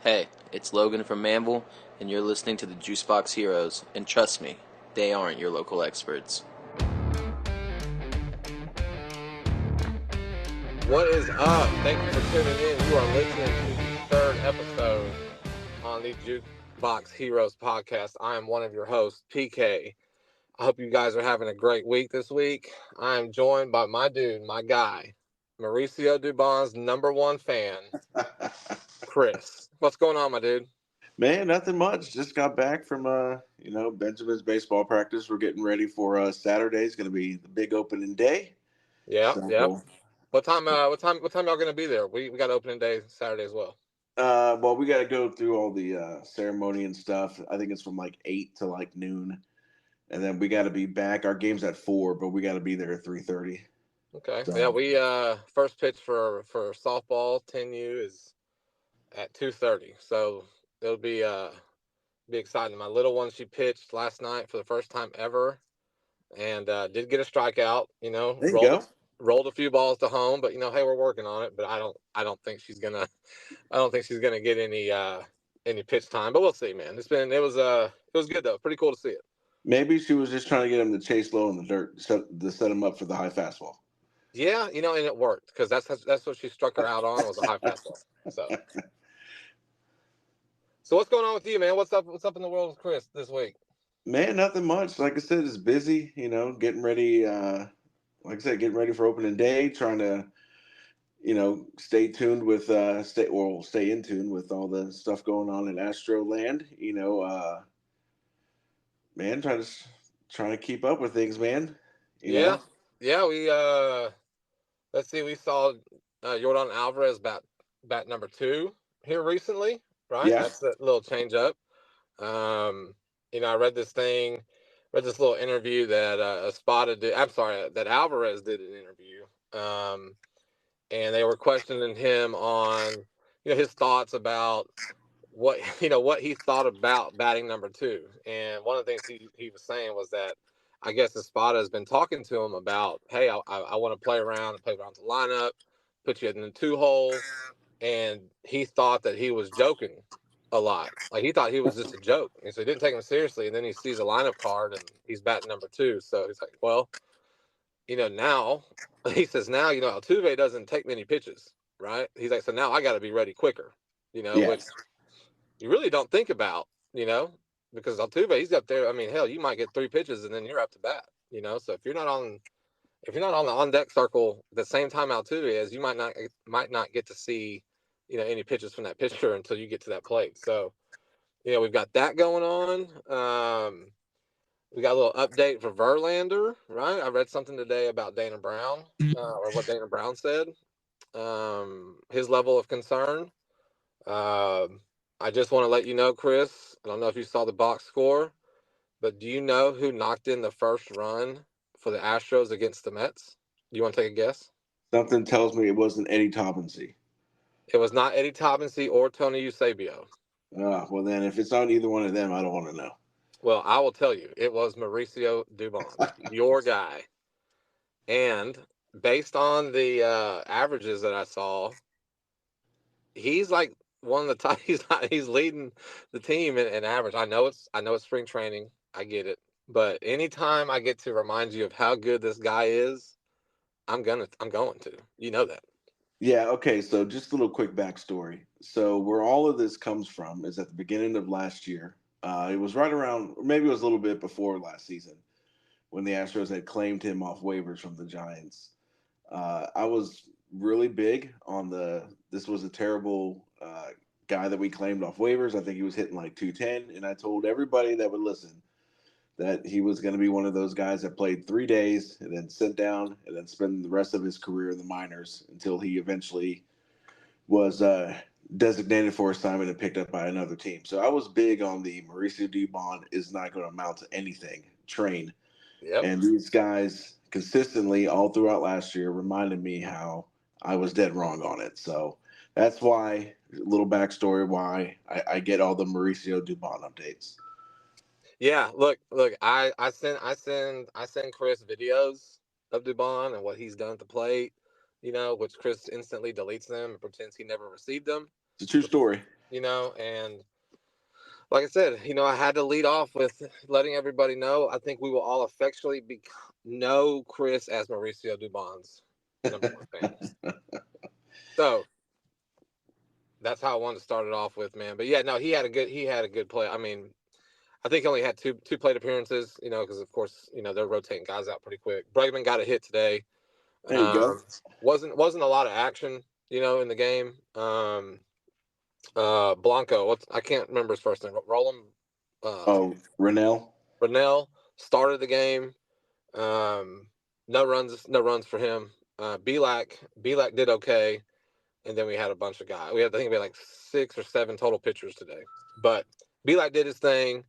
Hey, it's Logan from Manville, and you're listening to the Juicebox Heroes, and trust me, they aren't your local experts. What is up? Thank you for tuning in. You are listening to the third episode on the Jukebox Heroes podcast. I am one of your hosts, PK. I hope you guys are having a great week this week. I am joined by my dude, my guy, Mauricio Dubon's number one fan, Chris. What's going on, my dude? Man, nothing much. Just got back from Benjamin's baseball practice. We're getting ready for Saturday. It's going to be the big opening day. Yep. So, What time y'all gonna be there? We got opening day Saturday as well. well, we got to go through all the ceremony and stuff. I think it's from like 8 to like noon, and then we got to be back. Our game's at 4, but we got to be there at 3:30. Okay. So. Yeah, we first pitch for softball 10U is at 2:30. So it'll be exciting. My little one, she pitched last night for the first time ever, and did get a strikeout. There you go. Rolled a few balls to home, but hey, we're working on it. But I don't think she's gonna get any pitch time. But we'll see, man. It was good though. Pretty cool to see it. Maybe she was just trying to get him to chase low in the dirt to set him up for the high fastball. Yeah, and it worked because that's what she struck her out on was a high fastball. So what's going on with you, man? What's up in the world with Chris this week? Man, nothing much. Like I said, it's busy, getting ready, getting ready for opening day, trying to, stay tuned with, stay in tune with all the stuff going on in Astro Land, man, trying to keep up with things, man. Yeah, we, let's see, we saw Yordan Alvarez bat number 2 here recently, right? Yeah. That's a little change up. I read this little interview that that Alvarez did an interview. And they were questioning him on, his thoughts about what he thought about batting number 2. And one of the things he was saying was that I guess Espada has been talking to him about, hey, I want to play around the lineup, put you in the 2 hole. And he thought that he was joking a lot. Like he thought he was just a joke. And so he didn't take him seriously. And then he sees a lineup card and he's batting number 2. So he's like, well, now he says, now, Altuve doesn't take many pitches, right? He's like, so now I got to be ready quicker, which you really don't think about, because Altuve, he's up there. I mean, hell, you might get 3 pitches and then you're up to bat, so if you're not on the on deck circle at the same time Altuve is, you might not get to see, any pitches from that pitcher until you get to that plate. So, we've got that going on. We got a little update for Verlander, right? I read something today about Dana Brown, or what Dana Brown said, his level of concern. I just want to let you know, Chris, I don't know if you saw the box score, but do you know who knocked in the first run for the Astros against the Mets? Do you want to take a guess? Something tells me it wasn't Eddie Toppensee. It was not Eddie Toppensee or Tony Eusebio. Well, then if it's on either one of them, I don't want to know. Well, I will tell you, it was Mauricio Dubon, your guy. And based on the averages that I saw, he's like one of the top. He's leading the team in average. I know it's spring training. I get it. But anytime I get to remind you of how good this guy is, I'm going to. You know that. Yeah, okay, so just a little quick backstory. So where all of this comes from is at the beginning of last year. It was right around, or maybe it was a little bit before last season, when the Astros had claimed him off waivers from the Giants. I was really big on this was a terrible guy that we claimed off waivers. I think he was hitting like 210, and I told everybody that would listen that he was going to be one of those guys that played 3 days and then sit down and then spend the rest of his career in the minors until he eventually was designated for assignment and picked up by another team. So I was big on the Mauricio Dubon is not going to amount to anything train. Yep. And these guys consistently all throughout last year reminded me how I was dead wrong on it. So that's why, a little backstory, why I get all the Mauricio Dubon updates. Yeah, look, I send Chris videos of Dubon and what he's done at the plate, which Chris instantly deletes them and pretends he never received them. It's a true story. and like I said, I had to lead off with letting everybody know. I think we will all affectionately know Chris as Mauricio Dubon's #1 fan. So that's how I wanted to start it off with, man. But yeah, no, he had a good play. I mean, I think he only had two plate appearances, because of course, they're rotating guys out pretty quick. Bregman got a hit today. There you go. Wasn't a lot of action, in the game. Blanco, I can't remember his first name. Roland. Rennell. Rennell started the game. No runs for him. Belak did okay, and then we had a bunch of guys. I think we had like 6 or 7 total pitchers today. But Belak did his thing.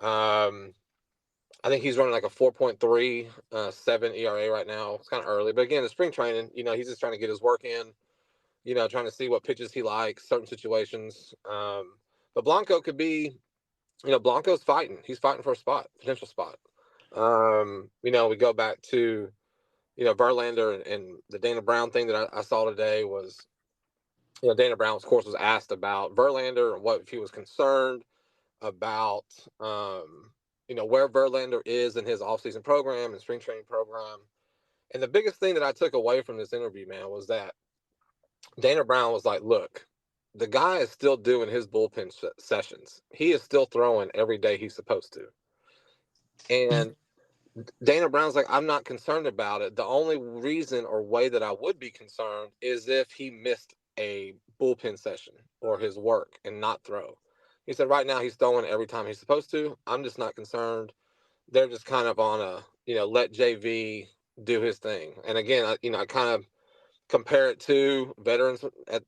I think he's running like a 4.37 ERA right now. It's kind of early, but again, the spring training, he's just trying to get his work in. Trying to see what pitches he likes, certain situations. But Blanco could be, Blanco's fighting. He's fighting for a potential spot. We go back to, Verlander and the Dana Brown thing that I saw today was, Dana Brown, of course, was asked about Verlander and what if he was concerned about, where Verlander is in his offseason program and spring training program. And the biggest thing that I took away from this interview, man, was that Dana Brown was like, look, the guy is still doing his bullpen sessions. He is still throwing every day he's supposed to. And Dana Brown's like, I'm not concerned about it. The only reason or way that I would be concerned is if he missed a bullpen session or his work and not throw. He said right now he's throwing every time he's supposed to. I'm just not concerned. They're just kind of on a, let JV do his thing. And again, I kind of compare it to veterans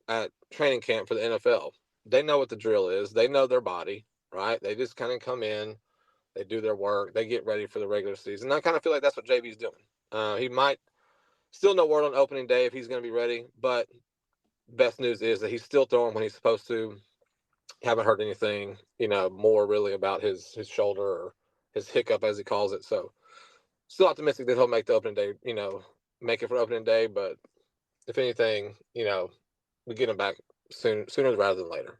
at training camp for the NFL. They know what the drill is. They know their body, right? They just kind of come in, they do their work, they get ready for the regular season. I kind of feel like that's what JV's doing. He might still no word on opening day if he's going to be ready, but best news is that he's still throwing when he's supposed to. Haven't heard anything, more really about his shoulder or his hiccup as he calls it. So still optimistic that he'll make the opening day, make it for opening day. But if anything, we get him back sooner rather than later.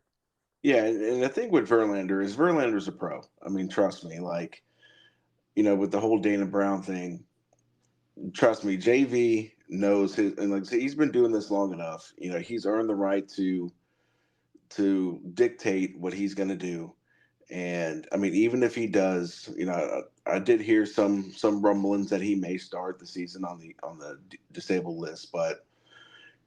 Yeah, and the thing with Verlander's a pro. I mean, trust me, like, with the whole Dana Brown thing, trust me, JV knows his, and like I say, he's been doing this long enough. He's earned the right to dictate what he's going to do. And I mean, even if he does, I did hear some rumblings that he may start the season on the disabled list, but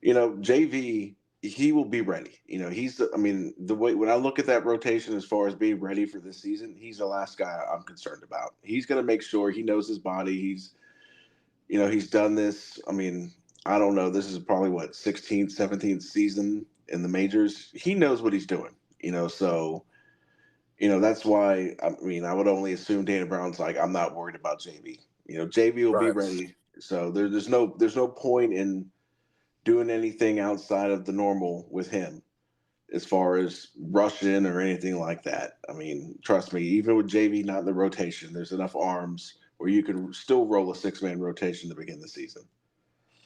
JV, he will be ready. I mean, the way when I look at that rotation as far as being ready for this season, he's the last guy I'm concerned about. He's going to make sure he knows his body. He's done this. I mean, I don't know. This is probably what 16th, 17th season in the majors. He knows what he's doing. So that's why I mean I would only assume Dana Brown's like, I'm not worried about JV. JV will be ready. So there's no point in doing anything outside of the normal with him as far as rushing or anything like that. I mean, trust me, even with JV not in the rotation, there's enough arms where you can still roll a 6-man rotation to begin the season.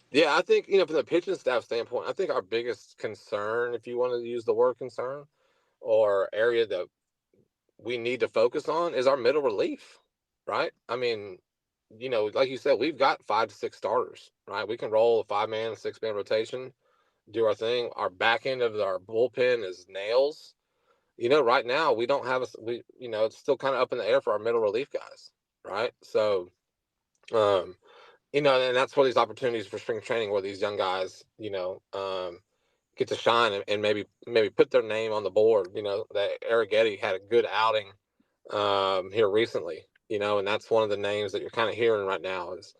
Yeah, I think, from the pitching staff standpoint, I think our biggest concern, if you want to use the word concern, or area that we need to focus on is our middle relief, right? I mean, like you said, we've got 5 to 6 starters, right? We can roll a 5-man, 6-man rotation, do our thing. Our back end of our bullpen is nails. Right now we don't have it's still kind of up in the air for our middle relief guys, right? So, and that's where these opportunities for spring training where these young guys, get to shine and maybe put their name on the board. That Arrighetti had a good outing here recently, and that's one of the names that you're kind of hearing right now is,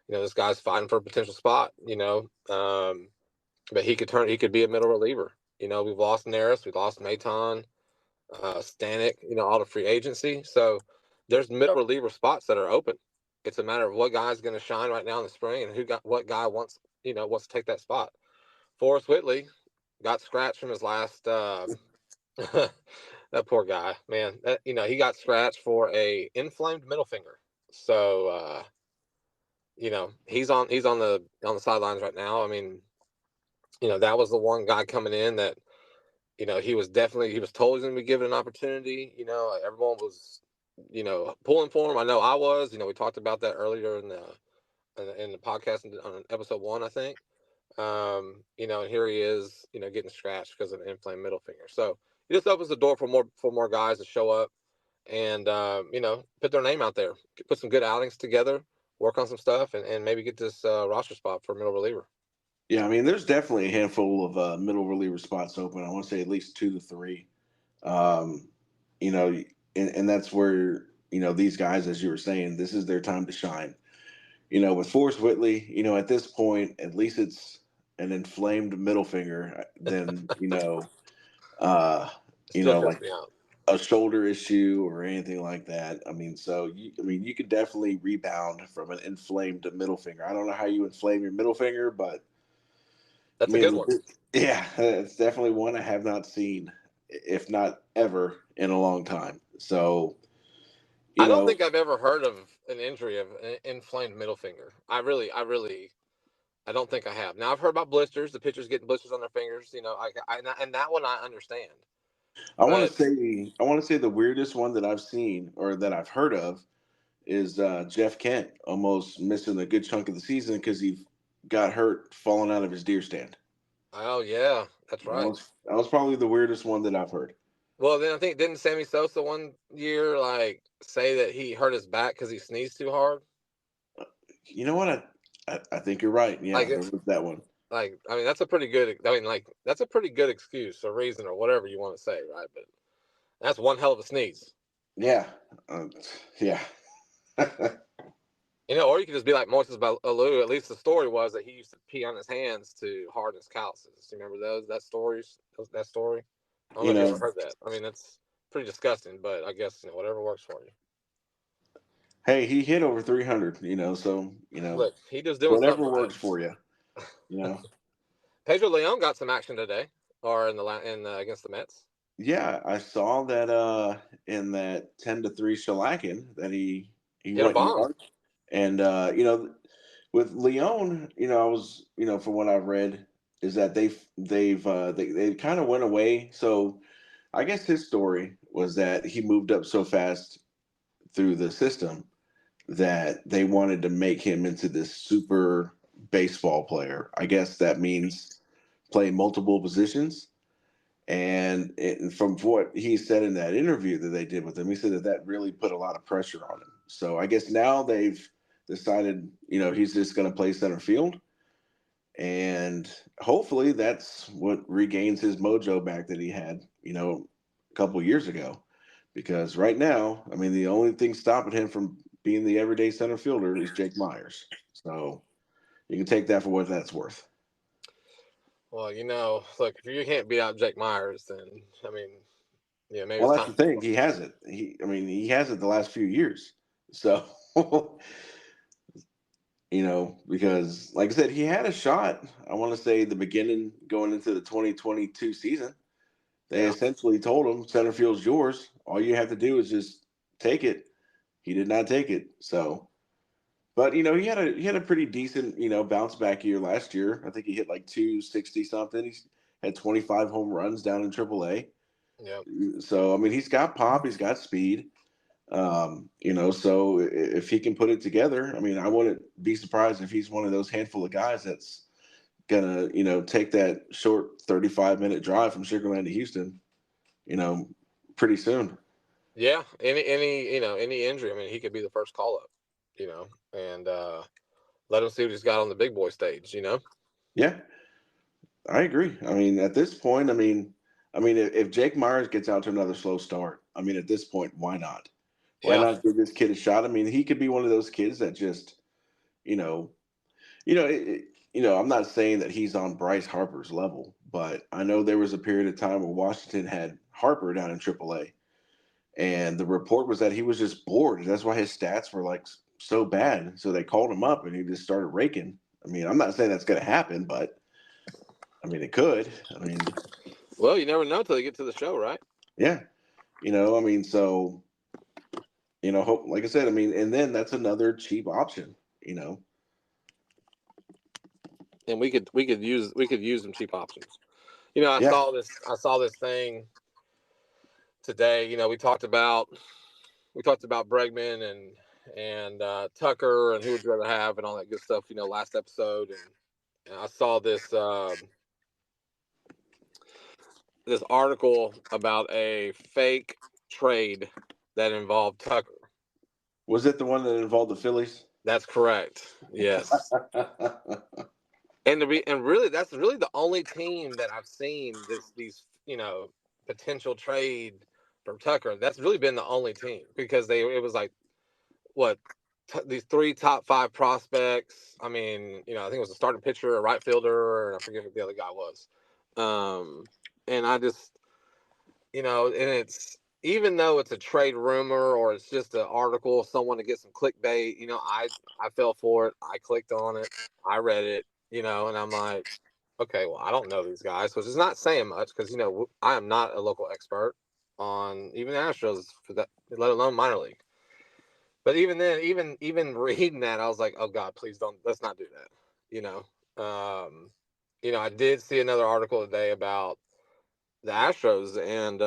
this guy's fighting for a potential spot, but he could be a middle reliever. We've lost Neris, we've lost Maton, Stanek, all the free agency. So there's middle reliever spots that are open. It's a matter of what guy's going to shine right now in the spring and what guy wants to take that spot. Forrest Whitley got scratched from his last, that poor guy, man, he got scratched for a inflamed middle finger. So, he's on the sidelines right now. I mean, that was the one guy coming in that, he was told he was going to be given an opportunity. Everyone was, pulling for him. I know I was. We talked about that earlier in the podcast on episode 1, I think. And here he is, getting scratched because of an inflamed middle finger. So it just opens the door for more guys to show up and put their name out there, put some good outings together, work on some stuff, and maybe get this roster spot for middle reliever. Yeah, I mean, there's definitely a handful of middle reliever spots open. I want to say at least 2 to 3. And that's where these guys, as you were saying, this is their time to shine. With Forrest Whitley, at this point, at least it's an inflamed middle finger than Still like trips me out. a shoulder issue or anything like that. You could definitely rebound from an inflamed middle finger. I don't know how you inflame your middle finger, but That's a good one. Yeah, it's definitely one I have not seen, if not ever, in a long time. So, I don't think I've ever heard of an injury of an inflamed middle finger. I don't think I have. Now I've heard about blisters, the pitchers getting blisters on their fingers. And that one I understand. I want to say the weirdest one that I've seen or that I've heard of is Jeff Kent almost missing a good chunk of the season because he got hurt falling out of his deer stand. Oh yeah, that's right. That was probably the weirdest one that I've heard. Well, then I think didn't Sammy Sosa one year say that he hurt his back because he sneezed too hard? You know what? I think you're right. Yeah, there was that one. That's a pretty good. That's a pretty good excuse or reason or whatever you want to say, right? But that's one hell of a sneeze. Yeah, yeah. Or you could just be like Moises Alou. At least the story was that he used to pee on his hands to harden his calluses. You remember that story? I don't know if you ever heard that. That's pretty disgusting, but I guess whatever works for you. Hey, he hit over 300. So look, he just doing whatever something works right. for you. Pedro Leon got some action today, or against the Mets. Yeah, I saw that in that 10-3 shellacking that he hit a bomb. And with Leon, I was from what I've read is that they kind of went away. So I guess his story was that he moved up so fast through the system that they wanted to make him into this super baseball player. I guess that means play multiple positions. And from what he said in that interview that they did with him, he said that really put a lot of pressure on him. So I guess now they've decided, he's just going to play center field. And hopefully that's what regains his mojo back that he had, a couple of years ago. Because right now, the only thing stopping him from being the everyday center fielder is Jake Myers. So you can take that for what that's worth. Well, look, if you can't beat out Jake Myers, then maybe. Well, that's the thing. He has it. He has it the last few years. So, because like I said, he had a shot. I want to say the beginning going into the 2022 season. They essentially told him center field's yours. All you have to do is just take it. He did not take it. So, but he had a pretty decent bounce back year last year. I think he hit like 260 something. He had 25 home runs down in AAA. Yep. So he's got pop. He's got speed. So if he can put it together, I wouldn't be surprised if he's one of those handful of guys that's gonna take that short 35-minute drive from Sugar Land to Houston, pretty soon. Yeah, any injury, he could be the first call up, and let him see what he's got on the big boy stage, Yeah, I agree. At this point, if Jake Myers gets out to another slow start, at this point, why not? Why not give this kid a shot? He could be one of those kids that just, I'm not saying that he's on Bryce Harper's level, but I know there was a period of time where Washington had Harper down in AAA, and the report was that he was just bored. That's why his stats were like so bad. So they called him up, and he just started raking. I'm not saying that's going to happen, but it could. Well, you never know until you get to the show, right? Yeah, so. Hope, like I said, and then that's another cheap option, And we could use some cheap options. I Yeah. saw this thing today. We talked about Bregman and Tucker and who would you rather have and all that good stuff. Last episode, and I saw this article about a fake trade that involved Tucker. Was it the one that involved the Phillies? That's correct. Yes. And really, that's really the only team that I've seen these potential trade for Tucker. That's really been the only team because it was like what these 3 top 5 prospects. I mean, I think it was a starting pitcher, a right fielder, and I forget who the other guy was. And I just, and it's, even though it's a trade rumor or it's just an article, someone to get some clickbait, I fell for it. I clicked on it. I read it, and I'm like, okay, well, I don't know these guys, which is not saying much because, I am not a local expert on even the Astros for that, let alone minor league. But even then, even reading that, I was like, oh God, please let's not do that. I did see another article today about the Astros and,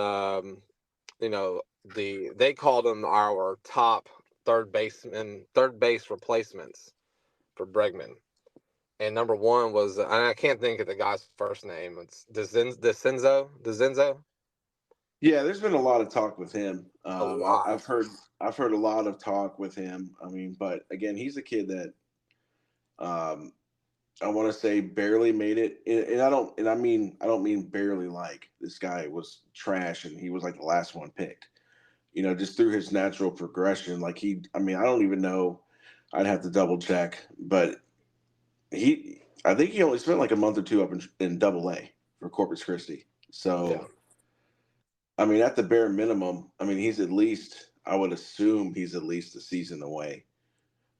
they called them our top third base replacements for Bregman. And number 1 was, and I can't think of the guy's first name. It's DeCenzo. Yeah, there's been a lot of talk with him. A lot. I've heard a lot of talk with him. I mean, but again, he's a kid that I want to say barely made it, and I don't mean barely like this guy was trash and he was like the last one picked. Just through his natural progression, like I don't even know. I'd have to double check, but I think he only spent like a month or two up in Double A for Corpus Christi. So, Yeah. I mean, at the bare minimum, he's at least, I would assume he's at least a season away.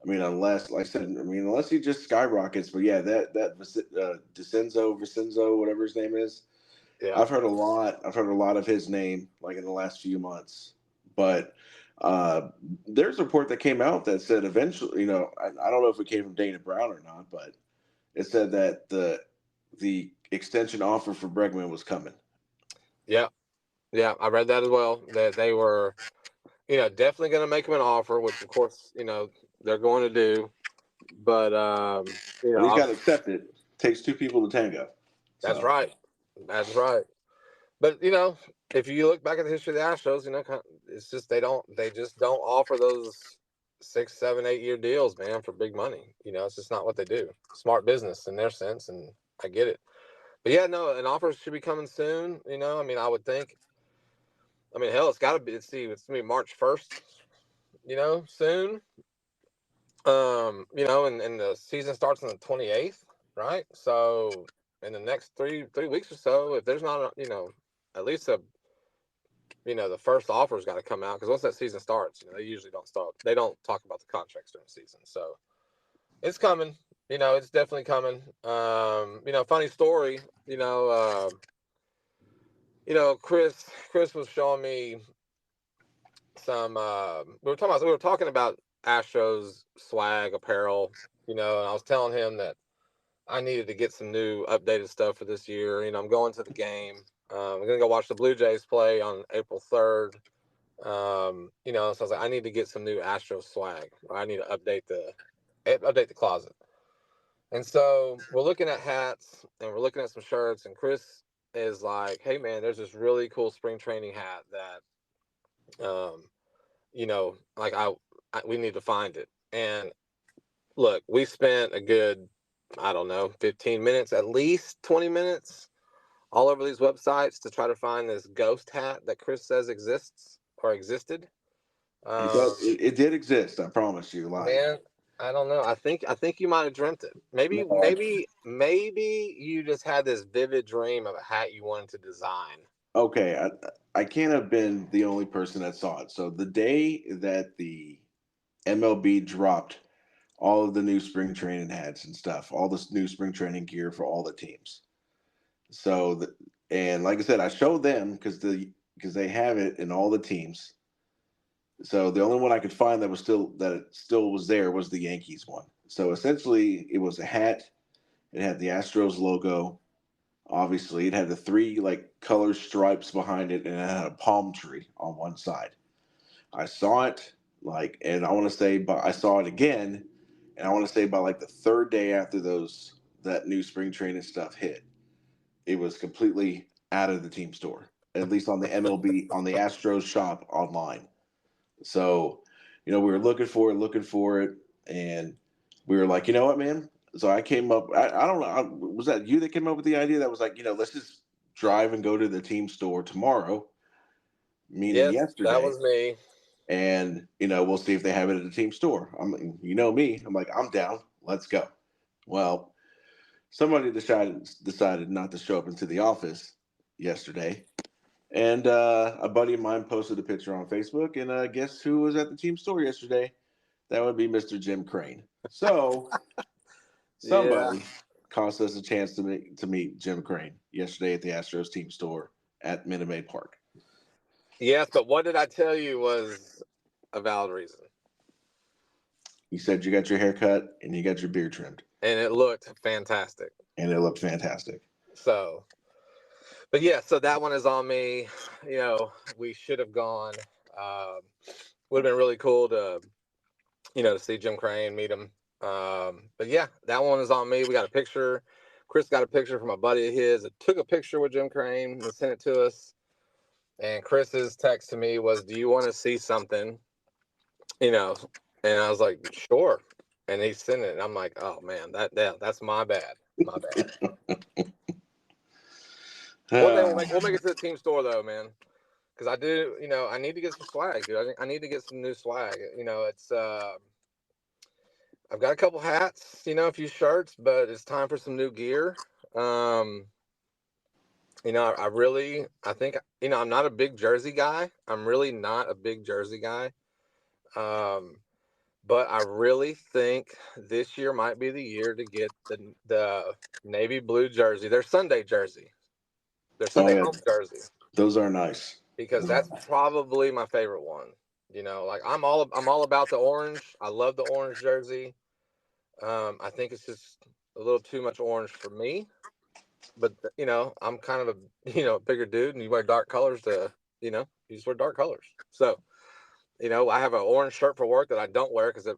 Unless, like I said, unless he just skyrockets. But yeah, that Vicenzo, whatever his name is. Yeah. I've heard a lot of his name like in the last few months. But there's a report that came out that said eventually, I don't know if it came from Dana Brown or not, but it said that the extension offer for Bregman was coming. Yeah. Yeah, I read that as well. That they were, definitely going to make him an offer, which of course, they're going to do. But But he's got to accept it. Takes 2 people to tango. That's right. That's right. But if you look back at the history of the Astros, it's just they just don't offer those 6, 7, 8 year deals, man, for big money. It's just not what they do. Smart business in their sense, and I get it. But yeah, no, an offer should be coming soon. I would think. Hell, it's got to be. It's going to be March 1st. Soon. And the season starts on the 28th, right? So in the next three weeks or so, if there's not, at least the first offer's got to come out, because once that season starts, they usually don't start. They don't talk about the contracts during the season, so it's coming. It's definitely coming. Funny story. Chris was showing me some. We were talking about Astros swag apparel, and I was telling him that I needed to get some new updated stuff for this year. I'm going to the game. I'm going to go watch the Blue Jays play on April 3rd. So I was like, I need to get some new Astros swag. I need to update the closet. And so we're looking at hats and we're looking at some shirts, and Chris is like, hey man, there's this really cool spring training hat that, we need to find it. And look, we spent a good, I don't know, 15 minutes, at least 20 minutes all over these websites to try to find this ghost hat that Chris says exists or existed. It did exist. I promise you. Man, I don't know. I think you might have dreamt it. Maybe you just had this vivid dream of a hat you wanted to design. Okay, I can't have been the only person that saw it. So the day that the MLB dropped all of the new spring training hats and stuff, all this new spring training gear for all the teams. And like I said, I showed them because they have it in all the teams. So the only one I could find that it still was there was the Yankees one. So essentially, it was a hat. It had the Astros logo. Obviously, it had the three like color stripes behind it, and it had a palm tree on one side. I saw it like, and I want to say, but I saw it again, and I want to say by like the third day after that new spring training stuff hit, it was completely out of the team store, at least on the MLB on the Astros shop online. So, we were looking for it, and we were like, you know what, man? So I came up. I don't know. Was that you that came up with the idea? That was like, let's just drive and go to the team store tomorrow, meaning Yes, that yesterday, was me. and we'll see if they have it at the team store. Me. I'm like, I'm down. Let's go. Well, somebody decided not to show up into the office yesterday, and a buddy of mine posted a picture on Facebook, and guess who was at the team store yesterday? That would be Mr. Jim Crane. So Yeah. somebody cost us a chance to meet Jim Crane yesterday at the Astros team store at Minute Maid Park. Yes, but what did I tell you was a valid reason? You said you got your hair cut and you got your beard trimmed. And it looked fantastic. And it looked fantastic. So, but yeah, so that one is on me. We should have gone. Would have been really cool to see Jim Crane, meet him. But yeah, that one is on me. We got a picture. Chris got a picture from a buddy of his that took a picture with Jim Crane and sent it to us. And Chris's text to me was, "Do you want to see something?" And I was like, "Sure." And he sent it, and I'm like, "Oh man, that's my bad, my bad." One day we'll make it to the team store though, man. Because I do, I need to get some swag, dude. I need to get some new swag. It's I've got a couple hats, a few shirts, but it's time for some new gear. I think, I'm not a big jersey guy. I'm really not a big jersey guy. But I really think this year might be the year to get the navy blue jersey. Their Sunday jersey. Their Sunday home jersey. Those are nice. Because that's probably my favorite one. Like I'm all about the orange. I love the orange jersey. I think it's just a little too much orange for me. But I'm kind of a bigger dude, and you wear dark colors you just wear dark colors. So, I have an orange shirt for work that I don't wear because it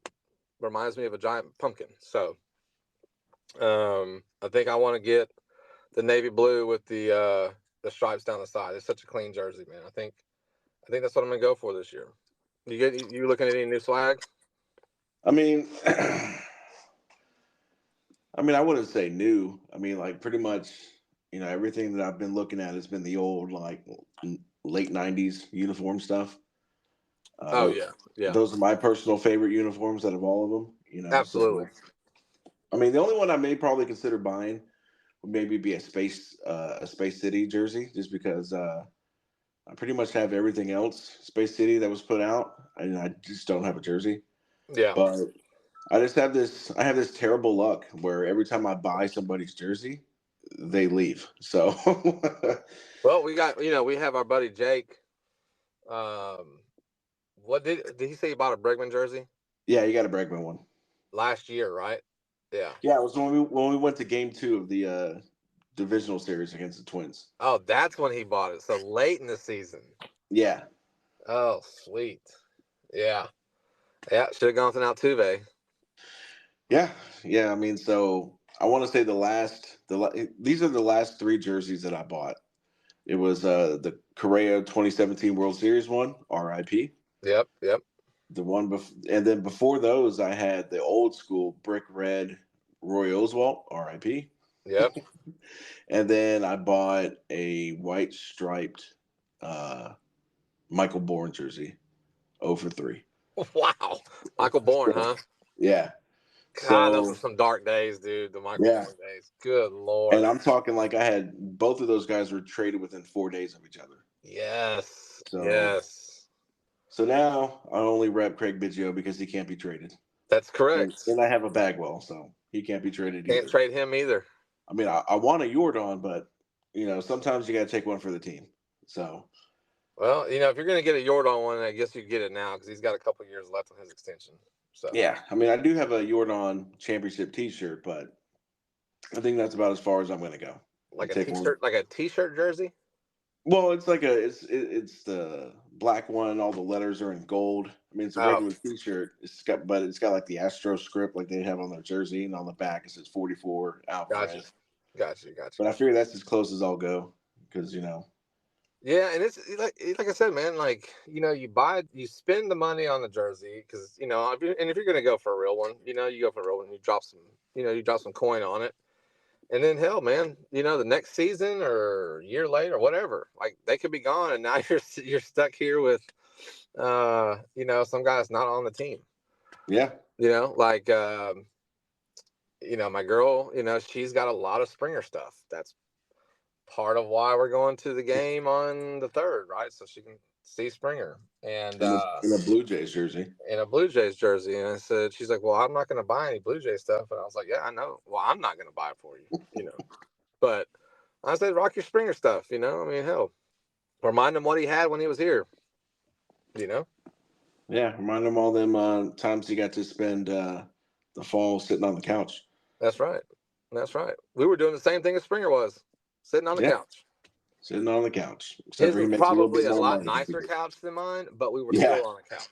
reminds me of a giant pumpkin. So, I think I want to get the navy blue with the stripes down the side. It's such a clean jersey, man. I think that's what I'm gonna go for this year. You looking at any new swag? I mean, I wouldn't say new. Like pretty much, everything that I've been looking at has been the old like late '90s uniform stuff. Oh yeah. Those are my personal favorite uniforms out of all of them. Absolutely. So, the only one I may probably consider buying would maybe be a Space City jersey, just because I pretty much have everything else Space City that was put out, and I just don't have a jersey. Yeah. But I have this terrible luck where every time I buy somebody's jersey, they leave. So well, we have our buddy Jake. What did he say he bought a Bregman jersey? Yeah, you got a Bregman one. Last year, right? Yeah. Yeah, it was when we went to game 2 of the divisional series against the Twins. Oh, that's when he bought it. So late in the season. Yeah. Oh, sweet. Yeah. Yeah, should have gone with an Altuve. Yeah. So I want to say these are the last 3 jerseys that I bought. It was the Correa 2017 World Series one, RIP. Yep. The one and then before those, I had the old school brick red Roy Oswalt, RIP. Yep. And then I bought a white striped Michael Bourne jersey, 0 for 3. Wow, Michael Bourne, huh? Yeah. God, those were some dark days, dude. The Michael Bourne days. Good Lord. And I'm talking like I had both of those guys were traded within 4 days of each other. Yes. Yes. So now I only rep Craig Biggio because he can't be traded. That's correct. And I have a Bagwell, so he can't be traded either. Can't trade him either. I want a Yordan, but sometimes you got to take one for the team. So. Well, if you're going to get a Yordan one, I guess you get it now because he's got a couple years left on his extension. So. Yeah, I do have a Yordan championship T-shirt, but I think that's about as far as I'm going to go. like a take one. t-shirt, like a t-shirt jersey. Well, it's like it's the black one. All the letters are in gold. I mean, it's a Oh, regular T-shirt. But it's got like the Astro script like they have on their jersey, and on the back it says 44 gotcha, Alvarez. gotcha. But I figure that's as close as I'll go because Yeah, and it's like I said, man. Like you spend the money on the jersey because if you're gonna go for a real one, you go for a real one. You drop some coin on it, and then hell, man, the next season or year later or whatever, like they could be gone, and now you're stuck here with, some guy's not on the team. yeah. Like my girl, she's got a lot of Springer stuff. That's part of why we're going to the game on the 3rd, right? So she can see Springer and In a Blue Jays jersey. in a Blue Jays jersey. And I said, she's like, well, I'm not going to buy any Blue Jays stuff. And I was like, yeah, I know. Well, I'm not going to buy it for you, But I said, rock your Springer stuff, I mean, hell, remind him what he had when he was here, Yeah, remind them all them times he got to spend the fall sitting on the couch. That's right. We were doing the same thing as Springer was, sitting on the couch. Sitting on the couch. Except His for he was makes probably a more lot money. nicer couch than mine, but we were Yeah. still on a couch.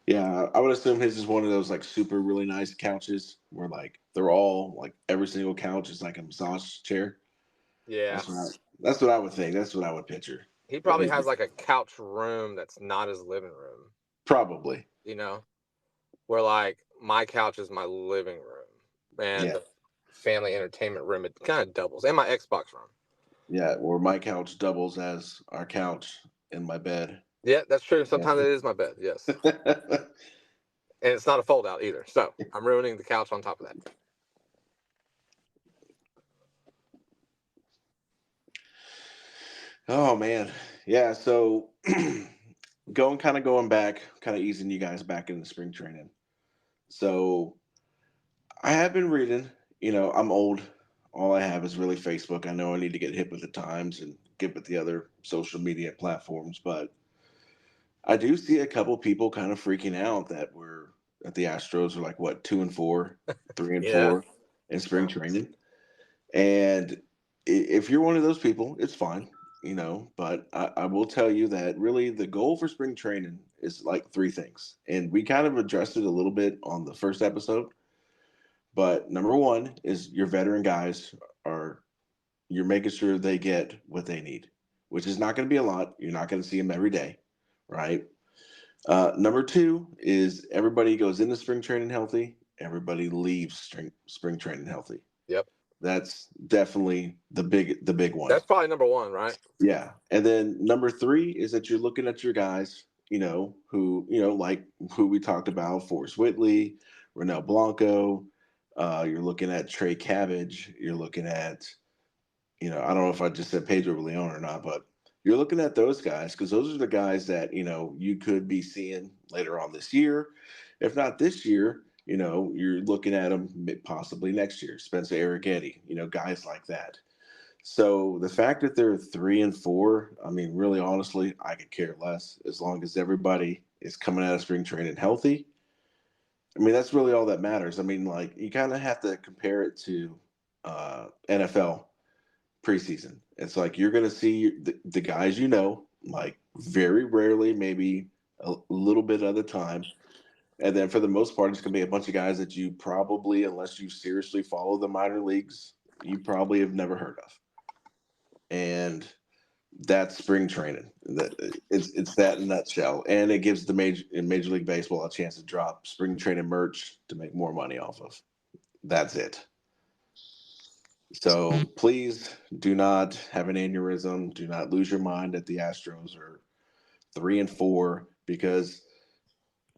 Yeah, I would assume his is one of those like super really nice couches where like they're all like every single couch is like a massage chair. Yeah. That's what I would think. That's what I would picture. He probably has like a couch room that's not his living room. Probably. Where like my couch is my living room and the family entertainment room, it kind of doubles, and my Xbox room. Yeah, or my couch doubles as our couch in my bed. Yeah, that's true. Sometimes it is my bed, yes. And it's not a fold out either. So I'm ruining the couch on top of that. Oh man. Yeah, so going back, kind of easing you guys back into spring training. So I have been reading, I'm old. All I have is really Facebook. I know I need to get hip with the times and get with the other social media platforms, but I do see a couple people kind of freaking out that the Astros are like what 2-4, 3-4 in spring training. And if you're one of those people, it's fine, but I will tell you that really the goal for spring training is like 3 things. And we kind of addressed it a little bit on the first episode. But number 1 is your veteran guys you're making sure they get what they need, which is not going to be a lot. You're not going to see them every day, right? Number 2 is everybody goes into spring training healthy. Everybody leaves spring training healthy. Yep. That's definitely the big one. That's probably number 1, right? Yeah. And then number 3 is that you're looking at your guys, who, like who we talked about, Forrest Whitley, Ronel Blanco. You're looking at Trey Cabbage. You're looking at, I don't know if I just said Pedro Leon or not, but you're looking at those guys because those are the guys that, you could be seeing later on this year. If not this year, you're looking at them possibly next year. Spencer Arrighetti, guys like that. So the fact that they're 3-4, I mean, really, honestly, I could care less as long as everybody is coming out of spring training healthy. I mean, that's really all that matters. I mean, like you kind of have to compare it to NFL preseason. It's like you're going to see the guys like very rarely, maybe a little bit at a time. And then for the most part, it's going to be a bunch of guys that you probably, unless you seriously follow the minor leagues, you probably have never heard of. And that's spring training. It's that in a nutshell. And it gives the Major League Baseball a chance to drop spring training merch to make more money off of. That's it. So please do not have an aneurysm. Do not lose your mind that the Astros are 3-4, because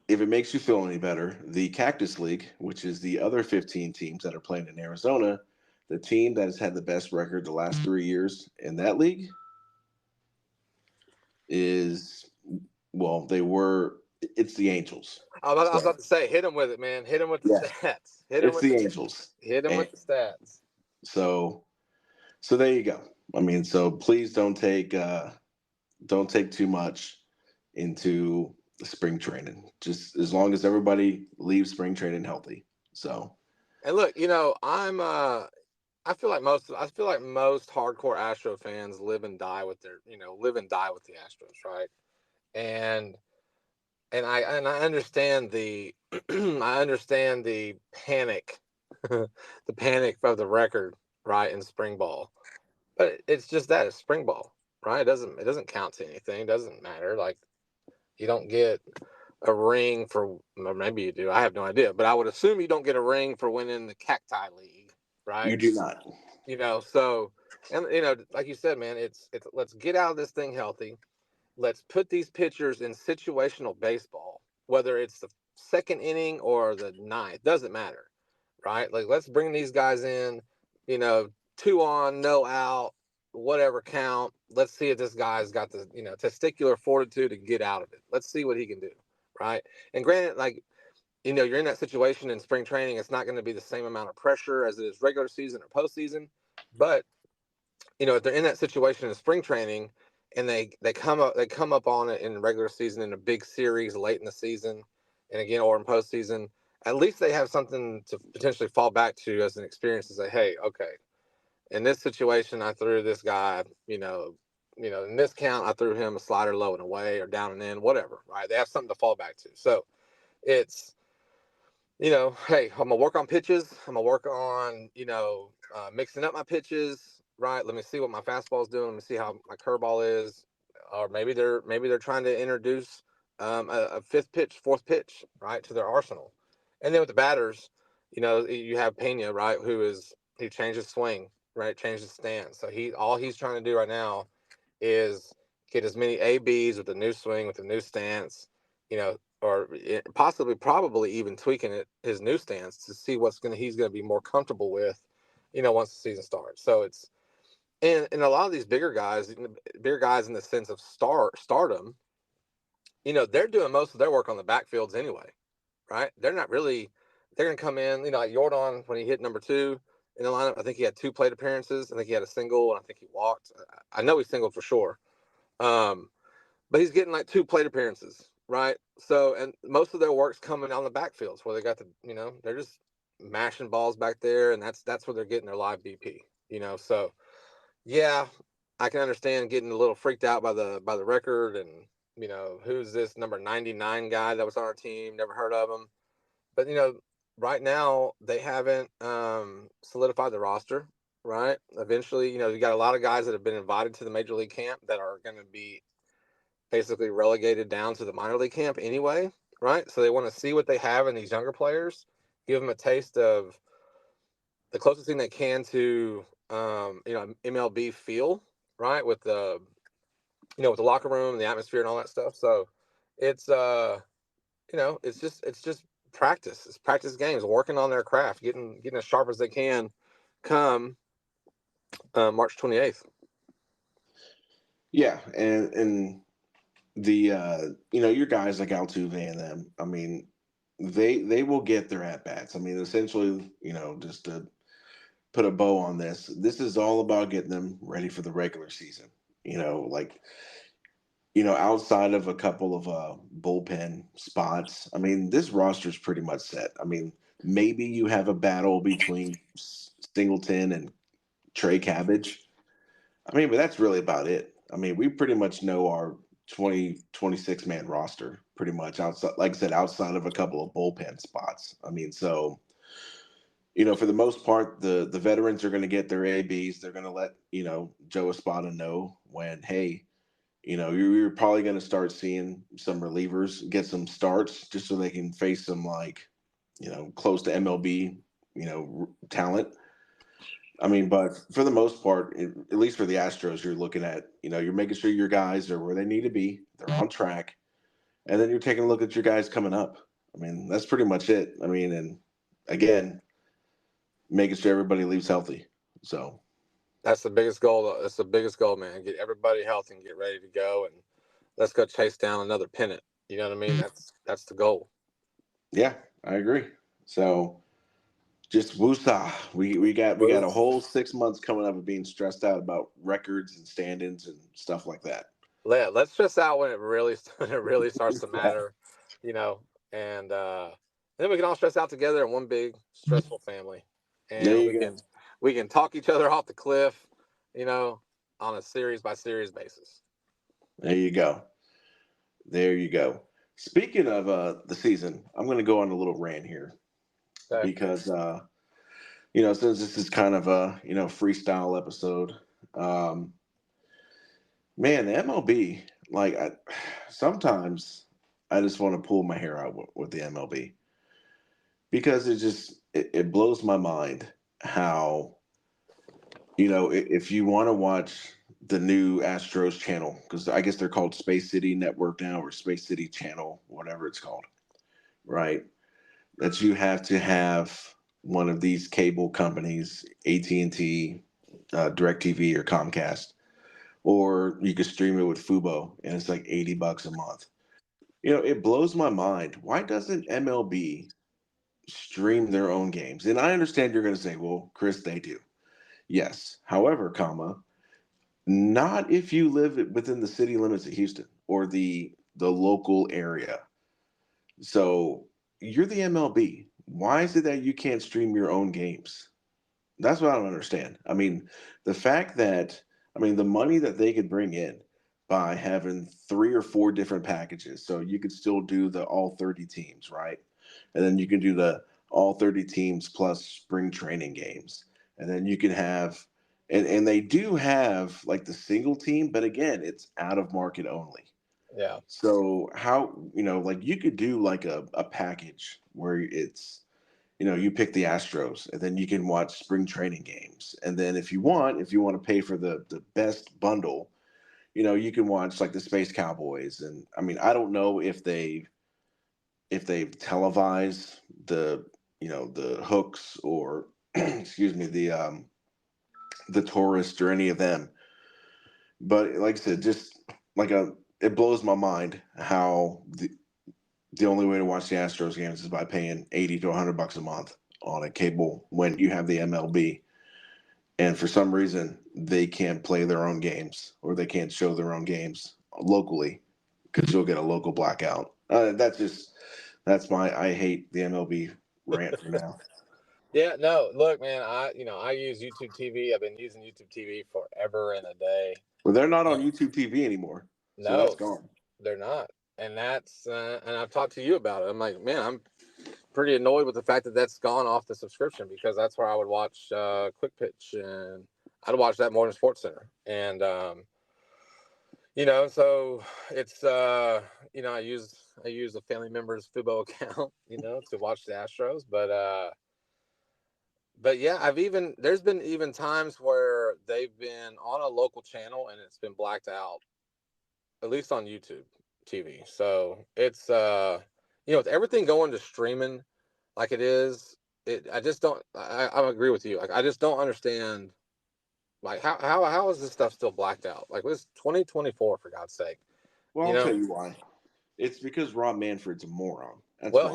if it makes you feel any better, the Cactus League, which is the other 15 teams that are playing in Arizona, the team that has had the best record the last 3 years in that league it's the Angels. I was about to say, hit him with it, man. Hit him with the stats. It's the Angels. Hit him with the stats. So there you go. I mean, so please don't take too much into the spring training. Just as long as everybody leaves spring training healthy. So. And look, I I feel like most hardcore Astro fans live and die with the Astros, right? And I understand the I understand the panic, the panic of the record, right, in spring ball. But it's just that it's spring ball, right? It doesn't count to anything. It doesn't matter. Like, you don't get a ring for, or maybe you do. I have no idea, but I would assume you don't get a ring for winning the Cacti League, right? You do not. So, and like you said, man, it's let's get out of this thing healthy. Let's put these pitchers in situational baseball, whether it's the second inning or the ninth, doesn't matter, right? Like, let's bring these guys in, 2 on, no out, whatever count. Let's see if this guy's got the, testicular fortitude to get out of it. Let's see what he can do, right? And granted, like, you're in that situation in spring training. It's not going to be the same amount of pressure as it is regular season or postseason. But, if they're in that situation in spring training and they come up on it in regular season in a big series late in the season, and again, or in postseason, at least they have something to potentially fall back to as an experience to say, hey, okay, in this situation, I threw this guy, in this count, I threw him a slider low and away or down and in, whatever, right? They have something to fall back to. So it's, hey, I'm gonna work on pitches. I'm gonna work on, mixing up my pitches, right? Let me see what my fastball is doing. Let me see how my curveball is, or maybe they're trying to introduce a fifth pitch, fourth pitch, right, to their arsenal. And then with the batters, you have Pena, right, he changed his swing, right, changed his stance. So all he's trying to do right now is get as many ABs with the new swing, with the new stance, or probably even tweaking his new stance to see he's gonna be more comfortable with, once the season starts. So it's and a lot of these bigger guys in the sense of stardom, they're doing most of their work on the backfields anyway, right? They're gonna come in, like Jordan when he hit number 2 in the lineup. I think he had 2 plate appearances. I think he had a single, and I think he walked. I know he singled for sure. But he's getting like 2 plate appearances, right? So, and most of their work's coming on the backfields where they got they're just mashing balls back there, and that's where they're getting their live BP, So, yeah, I can understand getting a little freaked out by the record, and who's this number 99 guy that was on our team? Never heard of him, but right now they haven't solidified the roster, right? Eventually, you got a lot of guys that have been invited to the major league camp that are going to be basically relegated down to the minor league camp anyway, right? So they want to see what they have in these younger players, give them a taste of the closest thing they can to MLB feel, right? With the with the locker room, the atmosphere, and all that stuff. So it's it's just practice. It's practice games, working on their craft, getting as sharp as they can come March 28th. Yeah, and the your guys like Altuve and them, I mean, they will get their at bats. I mean, essentially, just to put a bow on this is all about getting them ready for the regular season. Like, outside of a couple of bullpen spots, I mean, this roster is pretty much set. I mean, maybe you have a battle between Singleton and Trey Cabbage. I mean, but that's really about it. I mean, we pretty much know our 26 man roster pretty much outside, like I said, outside of a couple of bullpen spots. I mean, so, for the most part, the veterans are going to get their ABs. They're going to let, Joe Espada know when, hey, you're probably going to start seeing some relievers get some starts just so they can face some, like, close to MLB, talent. I mean, but for the most part, at least for the Astros, you're looking at, you're making sure your guys are where they need to be. They're on track. And then you're taking a look at your guys coming up. I mean, that's pretty much it. I mean, and again, making sure everybody leaves healthy. So that's the biggest goal. That's the biggest goal, man. Get everybody healthy and get ready to go, and let's go chase down another pennant. You know what I mean? That's the goal. Yeah, I agree. So just woosah. We got a whole 6 months coming up of being stressed out about records and stand-ins and stuff like that. Let's stress out when it really starts to matter, and then we can all stress out together in one big stressful family, and we can talk each other off the cliff, on a series by series basis. There you go. There you go. Speaking of the season, I'm going to go on a little rant here Okay. because since this is kind of a freestyle episode, man, the MLB, sometimes I just want to pull my hair out with the MLB because it blows my mind how if you want to watch the new Astros channel, because I guess they're called Space City Network now, or Space City Channel, whatever it's called, right? That you have to have one of these cable companies, AT&T, DirecTV, or Comcast, or you could stream it with Fubo, and it's like $80 a month. It blows my mind. Why doesn't MLB stream their own games? And I understand you're going to say, well, Chris, they do. Yes. However, not if you live within the city limits of Houston or the local area. So you're the MLB. Why is it that you can't stream your own games? That's what I don't understand. I mean, the fact that the money that they could bring in by having 3 or 4 different packages, so you could still do the all 30 teams, right? And then you can do the all 30 teams plus spring training games, and then you can have and they do have like the single team, but again, it's out of market only. Yeah. So how, like you could do like a package where it's, you pick the Astros and then you can watch spring training games. And then if you want to pay for the best bundle, you can watch like the Space Cowboys. And I don't know if they've televised the hooks or excuse me, the tourist or any of them. But like I said, just it blows my mind how the only way to watch the Astros games is by paying $80 to $100 a month on a cable when you have the MLB. And for some reason, they can't play their own games or they can't show their own games locally because you'll get a local blackout. That's my I hate the MLB rant for now. Yeah, no, look, man, I use YouTube TV. I've been using YouTube TV forever and a day. Well, they're not on YouTube TV anymore. So No, that's gone. they're not. And that's, and I've talked to you about it. I'm like, man, I'm pretty annoyed with the fact that that's gone off the subscription because that's where I would watch Quick Pitch, and I'd watch that more than Sports Center. And, so it's, I use a family member's Fubo account, to watch the Astros. But yeah, there's been even times where they've been on a local channel and it's been blacked out, at least on YouTube TV. So it's, with everything going to streaming like it is, I just don't, I agree with you. Like, I just don't understand, like, how is this stuff still blacked out? Like, it's 2024, for God's sake. Well, I'll tell you why. It's because Rob Manfred's a moron. That's why.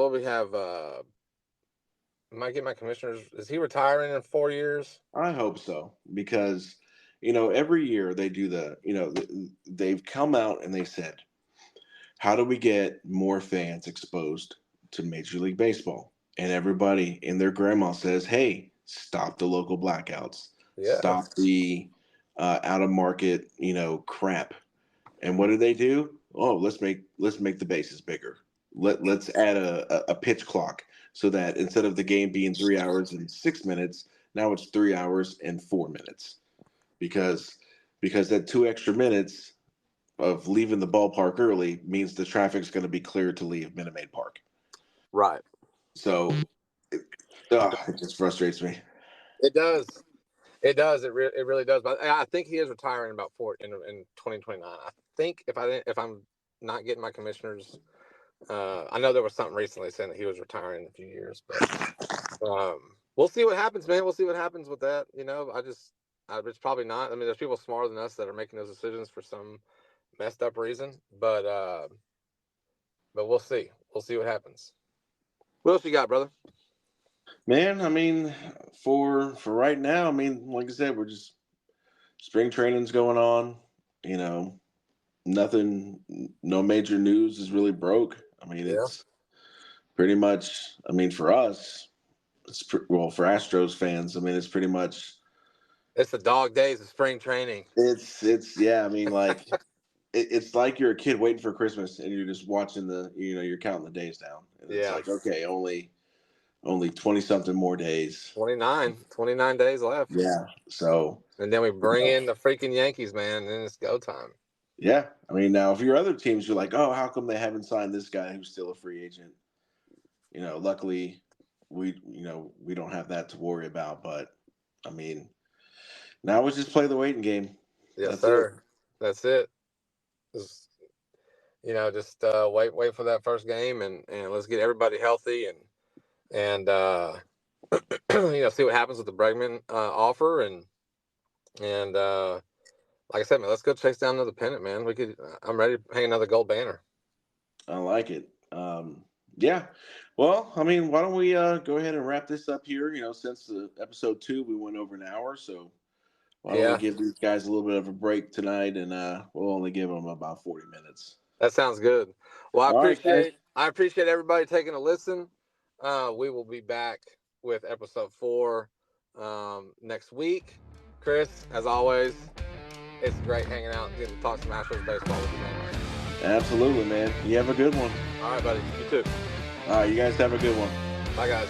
We have, might get my commissioners. Is he retiring in 4 years? I hope so, because every year they do they've come out and they said, how do we get more fans exposed to Major League Baseball? And everybody and their grandma says, hey, stop the local blackouts. Yeah. Stop the out of market crap. And what do? Oh, let's make the bases bigger. Let's add a pitch clock so that instead of the game being 3 hours and 6 minutes, now it's 3 hours and 4 minutes. Because that 2 extra minutes of leaving the ballpark early means the traffic's going to be cleared to leave Minute Maid Park. Right. So it just frustrates me. It does. It does. It really does. But I think he is retiring in 2029. I think if I'm not getting my commissioners, I know there was something recently saying that he was retiring in a few years, but we'll see what happens, man. We'll see what happens with that. It's probably not. I mean, there's people smarter than us that are making those decisions for some messed up reason, but we'll see. We'll see what happens. What else you got, brother? Man, for right now, like I said, we're just spring training's going on. Nothing, no major news is really broke. It's pretty much, for us, well, for Astros fans, I mean, it's pretty much. It's the dog days of spring training. It's yeah. I mean, like it's like you're a kid waiting for Christmas, and you're just watching you're counting the days down, and it's like, okay, only 20 something more days. 29 days left. Yeah. So. And then we bring in the freaking Yankees, man, and then it's go time. Yeah. I mean, now if your other teams, you're like, oh, how come they haven't signed this guy who's still a free agent? Luckily, we don't have that to worry about. But I mean, now we just play the waiting game. Yes, sir. That's it. Just wait for that first game, and let's get everybody healthy, and see what happens with the Bregman offer, and like I said, man, let's go chase down another pennant, man. I'm ready to hang another gold banner. I like it. Yeah. Well, I mean, why don't we go ahead and wrap this up here? Since the episode 2, we went over an hour, so why don't we give these guys a little bit of a break tonight, and we'll only give them about 40 minutes. That sounds good. Well, I appreciate everybody taking a listen. We will be back with episode 4 next week. Chris, as always, it's great hanging out and getting to talk some Astros baseball with you, man. Absolutely, man. You have a good one. All right, buddy. You too. All right, you guys have a good one. Bye, guys.